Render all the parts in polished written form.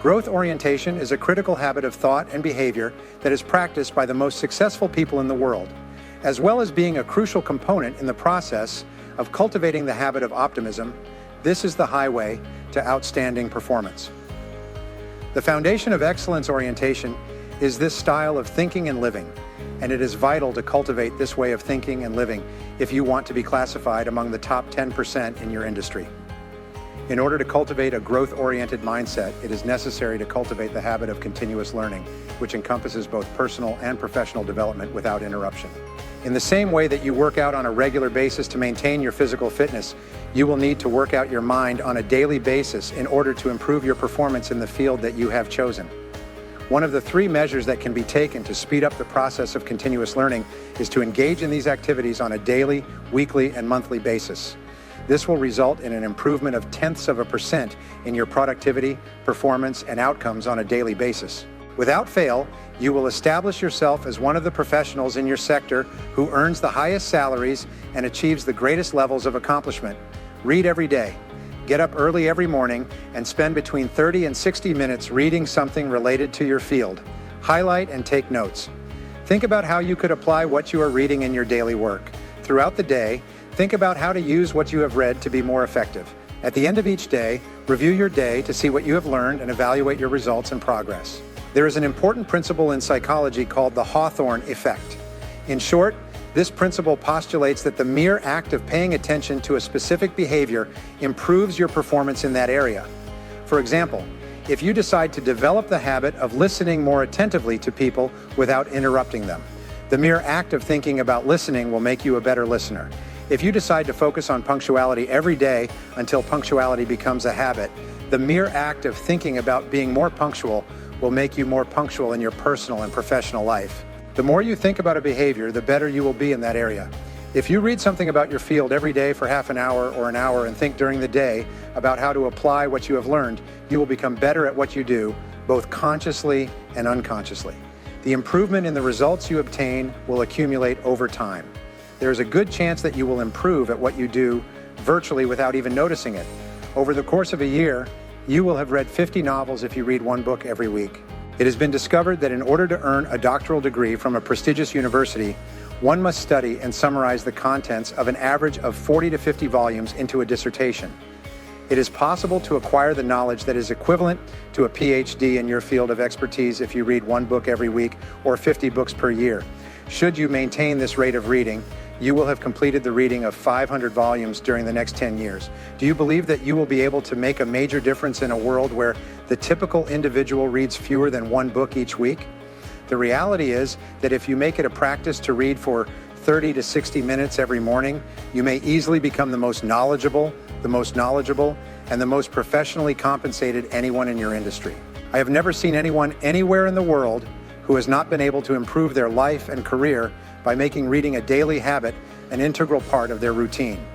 Growth orientation is a critical habit of thought and behavior that is practiced by the most successful people in the world, as well as being a crucial component in the process of cultivating the habit of optimism. This is the highway to outstanding performance. The foundation of excellence orientation is this style of thinking and living, and it is vital to cultivate this way of thinking and living if you want to be classified among the top 10% in your industry. In order to cultivate a growth-oriented mindset, it is necessary to cultivate the habit of continuous learning, which encompasses both personal and professional development without interruption. In the same way that you work out on a regular basis to maintain your physical fitness, you will need to work out your mind on a daily basis in order to improve your performance in the field that you have chosen. One of the 3 measures that can be taken to speed up the process of continuous learning is to engage in these activities on a daily, weekly, and monthly basis. This will result in an improvement of 0.1% in your productivity, performance, and outcomes on a daily basis. Without fail, you will establish yourself as one of the professionals in your sector who earns the highest salaries and achieves the greatest levels of accomplishment. Read every day. Get up early every morning and spend between 30 and 60 minutes reading something related to your field. Highlight and take notes. Think about how you could apply what you are reading in your daily work. Throughout the day, think about how to use what you have read to be more effective. At the end of each day, review your day to see what you have learned and evaluate your results and progress. There is an important principle in psychology called the Hawthorne effect. In short, this principle postulates that the mere act of paying attention to a specific behavior improves your performance in that area. For example, if you decide to develop the habit of listening more attentively to people without interrupting them, the mere act of thinking about listening will make you a better listener. If you decide to focus on punctuality every day until punctuality becomes a habit, the mere act of thinking about being more punctual will make you more punctual in your personal and professional life. The more you think about a behavior, the better you will be in that area. If you read something about your field every day for half an hour or an hour and think during the day about how to apply what you have learned, you will become better at what you do, both consciously and unconsciously. The improvement in the results you obtain will accumulate over time. There is a good chance that you will improve at what you do virtually without even noticing it. Over the course of a year, you will have read 50 novels if you read 1 book every week. It has been discovered that in order to earn a doctoral degree from a prestigious university, one must study and summarize the contents of an average of 40 to 50 volumes into a dissertation. It is possible to acquire the knowledge that is equivalent to a PhD in your field of expertise if you read 1 book every week or 50 books per year. Should you maintain this rate of reading, you will have completed the reading of 500 volumes during the next 10 years. Do you believe that you will be able to make a major difference in a world where the typical individual reads fewer than 1 book each week? The reality is that if you make it a practice to read for 30 to 60 minutes every morning, you may easily become the most knowledgeable, and the most professionally compensated anyone in your industry. I have never seen anyone anywhere in the world who has not been able to improve their life and career by making reading a daily habit an integral part of their routine.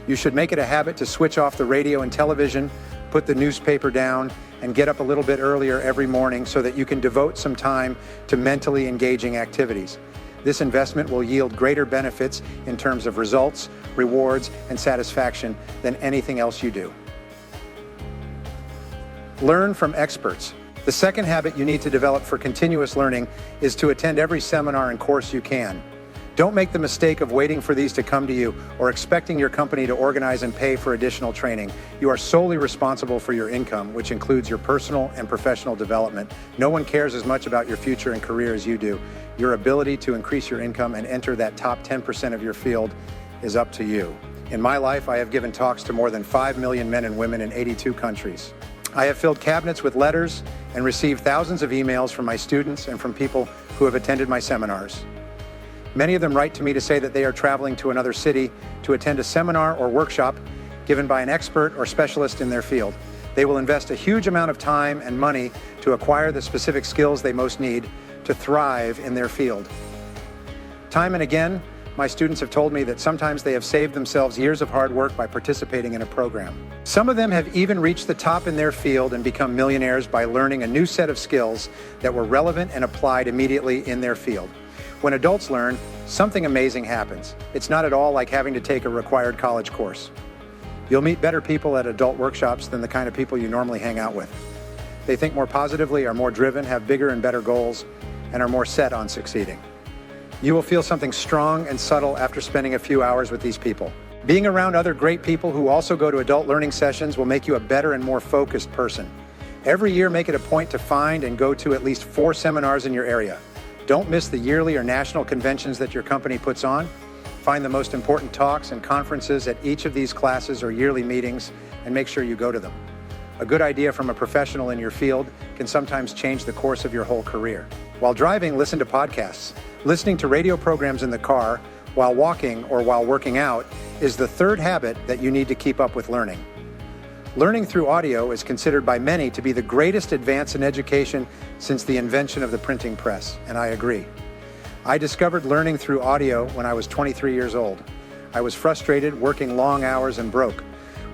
You should make it a habit to switch off the radio and television, put the newspaper down, and get up a little bit earlier every morning so that you can devote some time to mentally engaging activities. This investment will yield greater benefits in terms of results, rewards, and satisfaction than anything else you do. Learn from experts. The second habit you need to develop for continuous learning is to attend every seminar and course you can. Don't make the mistake of waiting for these to come to you or expecting your company to organize and pay for additional training. You are solely responsible for your income, which includes your personal and professional development. No one cares as much about your future and career as you do. Your ability to increase your income and enter that top 10% of your field is up to you. In my life, I have given talks to more than 5 million men and women in 82 countries. I have filled cabinets with letters and received thousands of emails from my students and from people who have attended my seminars. Many of them write to me to say that they are traveling to another city to attend a seminar or workshop given by an expert or specialist in their field. They will invest a huge amount of time and money to acquire the specific skills they most need to thrive in their field. Time and again, my students have told me that sometimes they have saved themselves years of hard work by participating in a program. Some of them have even reached the top in their field and become millionaires by learning a new set of skills that were relevant and applied immediately in their field. When adults learn, something amazing happens. It's not at all like having to take a required college course. You'll meet better people at adult workshops than the kind of people you normally hang out with. They think more positively, are more driven, have bigger and better goals, and are more set on succeeding. You will feel something strong and subtle after spending a few hours with these people. Being around other great people who also go to adult learning sessions will make you a better and more focused person. Every year, make it a point to find and go to at least 4 seminars in your area. Don't miss the yearly or national conventions that your company puts on. Find the most important talks and conferences at each of these classes or yearly meetings and make sure you go to them. A good idea from a professional in your field can sometimes change the course of your whole career. While driving, listen to podcasts. Listening to radio programs in the car, while walking, or while working out is the third habit that you need to keep up with learning. Learning through audio is considered by many to be the greatest advance in education since the invention of the printing press, and I agree. I discovered learning through audio when I was 23 years old. I was frustrated, working long hours, and broke.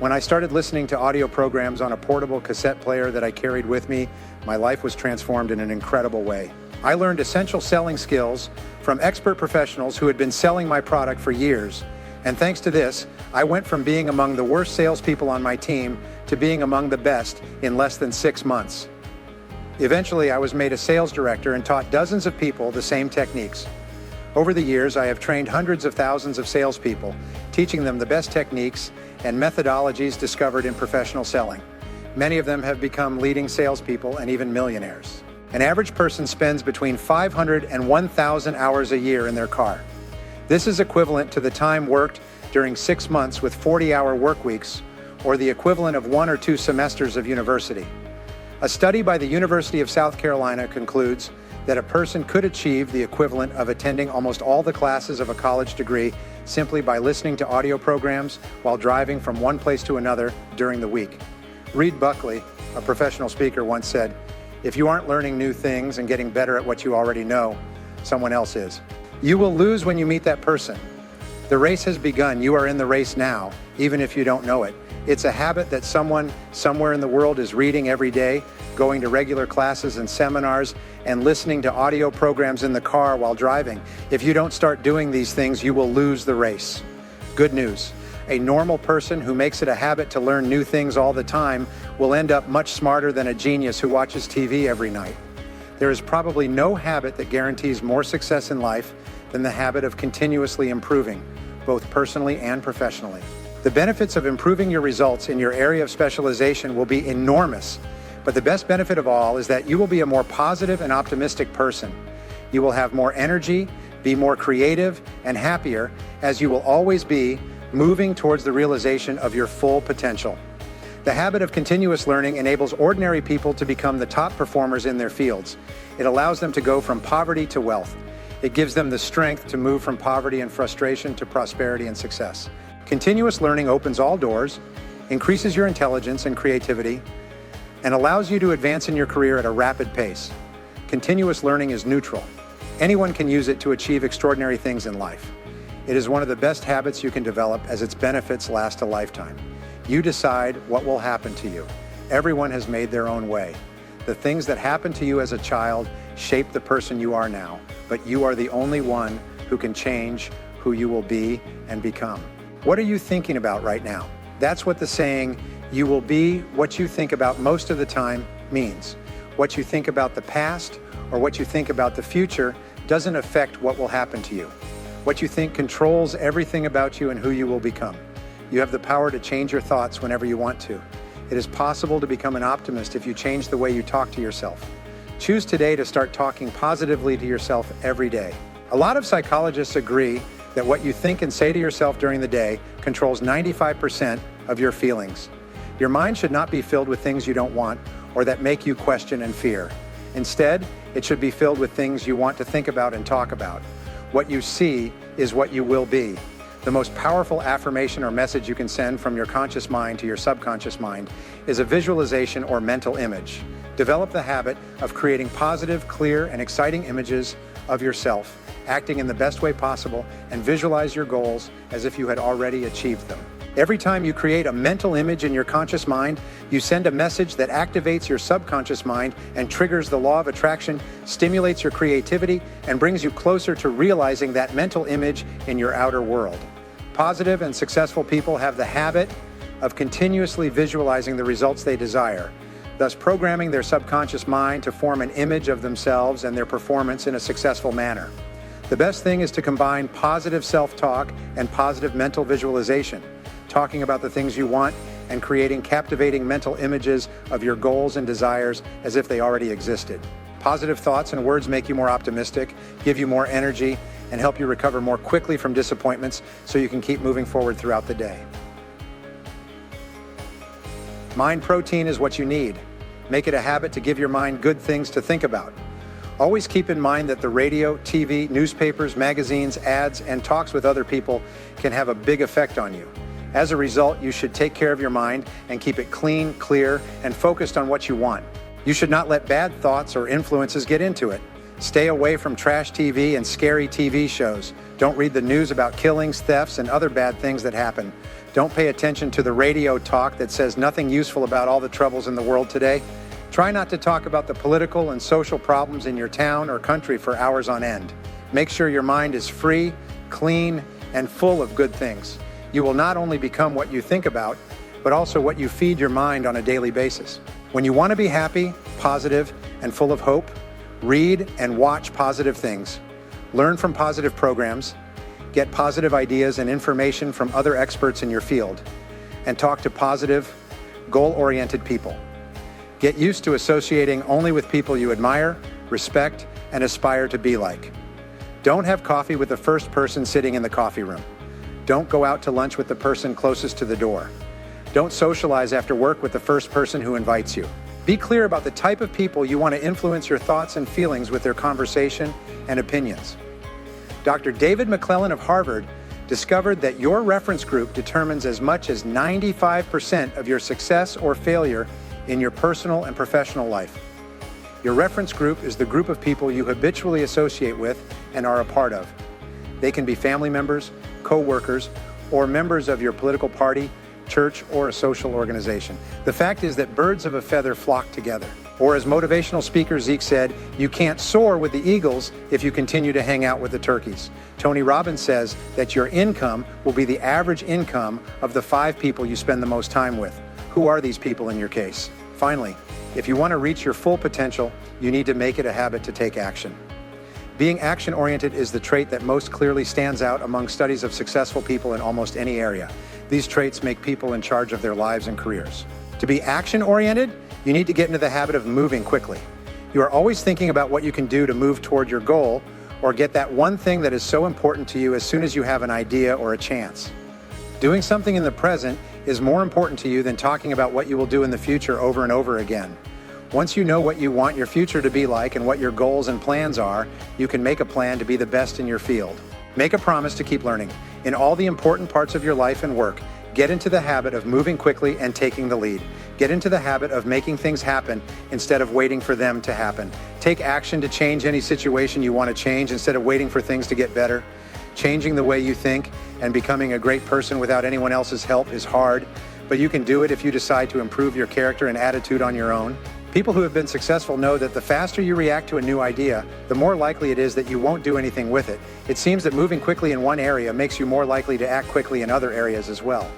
When I started listening to audio programs on a portable cassette player that I carried with me, my life was transformed in an incredible way. I learned essential selling skills from expert professionals who had been selling my product for years. And thanks to this, I went from being among the worst salespeople on my team to being among the best in less than 6 months. Eventually, I was made a sales director and taught dozens of people the same techniques. Over the years, I have trained hundreds of thousands of salespeople, teaching them the best techniques and methodologies discovered in professional selling. Many of them have become leading salespeople and even millionaires. An average person spends between 500 and 1,000 hours a year in their car. This is equivalent to the time worked during 6 months with 40-hour work weeks, or the equivalent of 1 or 2 semesters of university. A study by the University of South Carolina concludes that a person could achieve the equivalent of attending almost all the classes of a college degree simply by listening to audio programs while driving from one place to another during the week. Reed Buckley, a professional speaker, once said, "If you aren't learning new things and getting better at what you already know, someone else is." You will lose when you meet that person. The race has begun. You are in the race now, even if you don't know it. It's a habit that someone somewhere in the world is reading every day, going to regular classes and seminars, and listening to audio programs in the car while driving. If you don't start doing these things, you will lose the race. Good news. A normal person who makes it a habit to learn new things all the time will end up much smarter than a genius who watches TV every night. There is probably no habit that guarantees more success in life than the habit of continuously improving, both personally and professionally. The benefits of improving your results in your area of specialization will be enormous, but the best benefit of all is that you will be a more positive and optimistic person. You will have more energy, be more creative and happier, as you will always be moving towards the realization of your full potential. The habit of continuous learning enables ordinary people to become the top performers in their fields. It allows them to go from poverty to wealth. It gives them the strength to move from poverty and frustration to prosperity and success. Continuous learning opens all doors, increases your intelligence and creativity, and allows you to advance in your career at a rapid pace. Continuous learning is neutral. Anyone can use it to achieve extraordinary things in life. It is one of the best habits you can develop, as its benefits last a lifetime. You decide what will happen to you. Everyone has made their own way. The things that happened to you as a child shape the person you are now, but you are the only one who can change who you will be and become. What are you thinking about right now? That's what the saying, "You will be what you think about most of the time," means. What you think about the past or what you think about the future doesn't affect what will happen to you. What you think controls everything about you and who you will become. You have the power to change your thoughts whenever you want to. It is possible to become an optimist if you change the way you talk to yourself. Choose today to start talking positively to yourself every day. A lot of psychologists agree that what you think and say to yourself during the day controls 95% of your feelings. Your mind should not be filled with things you don't want or that make you question and fear. Instead, it should be filled with things you want to think about and talk about. What you see is what you will be. The most powerful affirmation or message you can send from your conscious mind to your subconscious mind is a visualization or mental image. Develop the habit of creating positive, clear, and exciting images of yourself, acting in the best way possible, and visualize your goals as if you had already achieved them. Every time you create a mental image in your conscious mind, you send a message that activates your subconscious mind and triggers the law of attraction, stimulates your creativity, and brings you closer to realizing that mental image in your outer world. Positive and successful people have the habit of continuously visualizing the results they desire. thus programming their subconscious mind to form an image of themselves and their performance in a successful manner. The best thing is to combine positive self-talk and positive mental visualization, talking about the things you want and creating captivating mental images of your goals and desires as if they already existed. Positive thoughts and words make you more optimistic, give you more energy, and help you recover more quickly from disappointments so you can keep moving forward throughout the day. Mind protein is what you need. Make it a habit to give your mind good things to think about. Always keep in mind that the radio, TV, newspapers, magazines, ads, and talks with other people can have a big effect on you. As a result, you should take care of your mind and keep it clean, clear, and focused on what you want. You should not let bad thoughts or influences get into it. Stay away from trash TV and scary TV shows. Don't read the news about killings, thefts, and other bad things that happen. Don't pay attention to the radio talk that says nothing useful about all the troubles in the world today. Try not to talk about the political and social problems in your town or country for hours on end. Make sure your mind is free, clean, and full of good things. You will not only become what you think about, but also what you feed your mind on a daily basis. When you want to be happy, positive, and full of hope, read and watch positive things, learn from positive programs, get positive ideas and information from other experts in your field, and talk to positive, goal-oriented people. Get used to associating only with people you admire, respect, and aspire to be like. Don't have coffee with the first person sitting in the coffee room. Don't go out to lunch with the person closest to the door. Don't socialize after work with the first person who invites you. Be clear about the type of people you want to influence your thoughts and feelings with their conversation and opinions. Dr. David McClellan of Harvard discovered that your reference group determines as much as 95% of your success or failure in your personal and professional life. Your reference group is the group of people you habitually associate with and are a part of. They can be family members, co-workers, or members of your political party, church, or a social organization. The fact is that birds of a feather flock together. Or as motivational speaker Zeke said, you can't soar with the eagles if you continue to hang out with the turkeys. Tony Robbins says that your income will be the average income of the 5 people you spend the most time with. Who are these people in your case? Finally, if you want to reach your full potential, you need to make it a habit to take action. Being action-oriented is the trait that most clearly stands out among studies of successful people in almost any area. These traits make people in charge of their lives and careers. To be action-oriented, you need to get into the habit of moving quickly. You are always thinking about what you can do to move toward your goal or get that one thing that is so important to you as soon as you have an idea or a chance. Doing something in the present is more important to you than talking about what you will do in the future over and over again. Once you know what you want your future to be like and what your goals and plans are, you can make a plan to be the best in your field. Make a promise to keep learning. In all the important parts of your life and work, get into the habit of moving quickly and taking the lead. Get into the habit of making things happen instead of waiting for them to happen. Take action to change any situation you want to change instead of waiting for things to get better. Changing the way you think and becoming a great person without anyone else's help is hard, but you can do it if you decide to improve your character and attitude on your own. People who have been successful know that the faster you react to a new idea, the more likely it is that you won't do anything with it. It seems that moving quickly in one area makes you more likely to act quickly in other areas as well.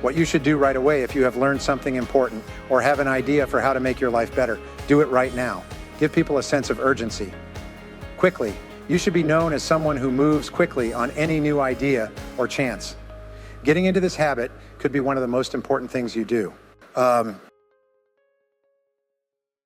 What you should do right away if you have learned something important or have an idea for how to make your life better, do it right now. Give people a sense of urgency. Quickly, you should be known as someone who moves quickly on any new idea or chance. Getting into this habit could be one of the most important things you do.